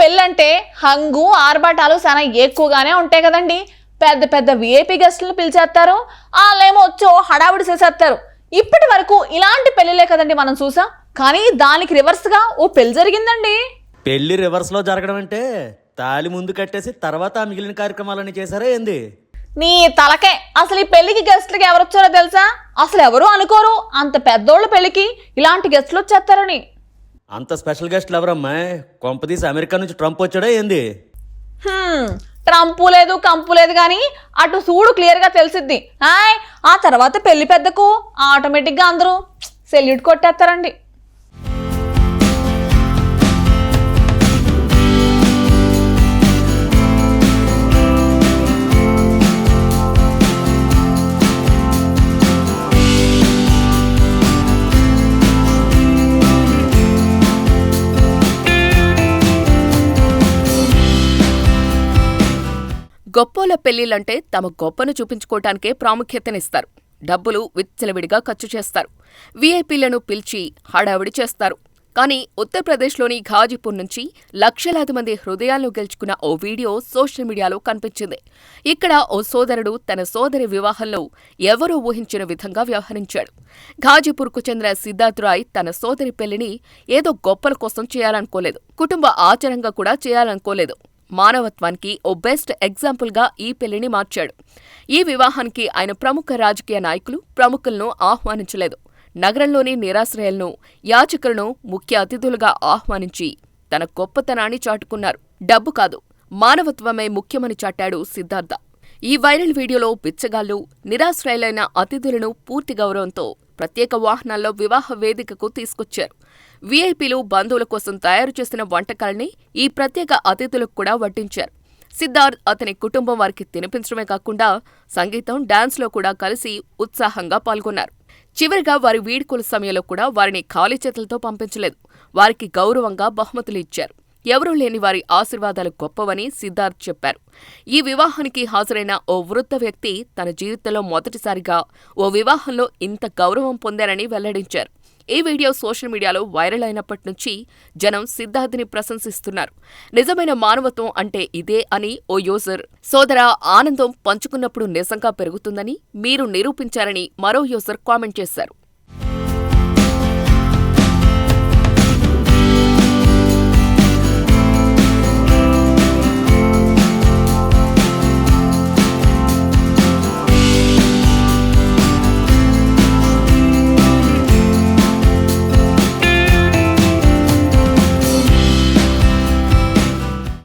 పెళ్ళంటే హంగు ఆర్భాటాలు చాలా ఎక్కువగానే ఉంటాయి కదండి. పెద్ద పెద్ద విఐపి గెస్టులను పిలిచేస్తారు, వాళ్ళేమో వచ్చో హడావుడి చేసేస్తారు. ఇప్పటి వరకు ఇలాంటి పెళ్లిలే కదండి మనం చూసాం. కానీ దానికి రివర్స్ గా ఓ పెళ్లి జరిగిందండి. పెళ్లి రివర్స్ లో జరగడం అంటే తాళి ముందు కట్టేసి తర్వాత మిగిలిన కార్యక్రమాలన్నీ చేశారా ఏంది? నీ తలకే. అసలు ఈ పెళ్లికి గెస్ట్లకి ఎవరొచ్చారో తెలుసా? అసలు ఎవరు అనుకోరు అంత పెద్దోళ్ళ పెళ్లికి ఇలాంటి గెస్ట్లు వచ్చేస్తారని. అంత స్పెషల్ గెస్ట్లు ఎవరమ్మా? కొంపదీసి అమెరికా నుంచి ట్రంప్ వచ్చాడా ఏంది? ట్రంపు లేదు కంపు లేదు కానీ అటు చూడు క్లియర్ గా తెలిసిద్ది. ఆ తర్వాత పెళ్లి పెద్దకు ఆటోమేటిక్ గా అందరూ సెల్యూట్ కొట్టేస్తారండి. గొప్పోల పెళ్లిళ్లంటే తమ గొప్పను చూపించుకోవటానికే ప్రాముఖ్యతనిస్తారు. డబ్బులు విచ్చలవిడిగా ఖర్చు చేస్తారు. వీఐపీలను పిలిచి హడావిడి చేస్తారు. కానీ ఉత్తరప్రదేశ్లోని ఘాజీపూర్ నుంచి లక్షలాది మంది హృదయాలను గెలుచుకున్న ఓ వీడియో సోషల్ మీడియాలో కనిపించింది. ఇక్కడ ఓ సోదరుడు తన సోదరి వివాహంలో ఎవరూ ఊహించిన విధంగా వ్యవహరించాడు. ఘాజీపూర్కు చెందిన సిద్ధార్థ్ రాయ్ తన సోదరి పెళ్లిని ఏదో గొప్పల కోసం చేయాలనుకోలేదు, కుటుంబ ఆచారంగా కూడా చేయాలనుకోలేదు. మానవత్వానికి ఓ బెస్ట్ ఎగ్జాంపుల్గా ఈ పెళ్లిని మార్చాడు. ఈ వివాహానికి ఆయన ప్రముఖ రాజకీయ నాయకులు, ప్రముఖులను ఆహ్వానించలేదు. నగరంలోని నిరాశ్రయాలను, యాచకులను ముఖ్య అతిథులుగా ఆహ్వానించి తన గొప్పతనాన్ని చాటుకున్నారు. డబ్బు కాదు, మానవత్వమే ముఖ్యమని చాటాడు సిద్ధార్థ. ఈ వైరల్ వీడియోలో బిచ్చగాళ్లు, నిరాశ్రయులైన అతిథులను పూర్తి గౌరవంతో ప్రత్యేక వాహనాల్లో వివాహ వేదికకు తీసుకొచ్చారు. వీఐపీలు బంధువుల కోసం తయారు చేసిన వంటకాల్ని ఈ ప్రత్యేక అతిథులకు కూడా వడ్డించారు. సిద్ధార్థ్, అతని కుటుంబం వారికి తినిపించడమే కాకుండా సంగీతం, డాన్స్లో కూడా కలిసి ఉత్సాహంగా పాల్గొన్నారు. చివరిగా వారి వీడ్కోలు సమయంలో కూడా వారిని ఖాళీ చేతులతో పంపించలేదు. వారికి గౌరవంగా బహుమతులు ఇచ్చారు. ఎవరూ లేని వారి ఆశీర్వాదాలు గొప్పవని సిద్ధార్థ్ చెప్పారు. ఈ వివాహానికి హాజరైన ఓ వృద్ధ వ్యక్తి తన జీవితంలో మొదటిసారిగా ఓ వివాహంలో ఇంత గౌరవం పొందారని వెల్లడించారు. ఈ వీడియో సోషల్ మీడియాలో వైరల్ అయినప్పటి నుంచి జనం సిద్ధార్థ్ని ప్రశంసిస్తున్నారు. నిజమైన మానవత్వం అంటే ఇదే అని ఓ యూజర్, సోదరా, ఆనందం పంచుకున్నప్పుడు నిజంగా పెరుగుతుందని మీరు నిరూపించారని మరో యూజర్ కామెంట్ చేశారు.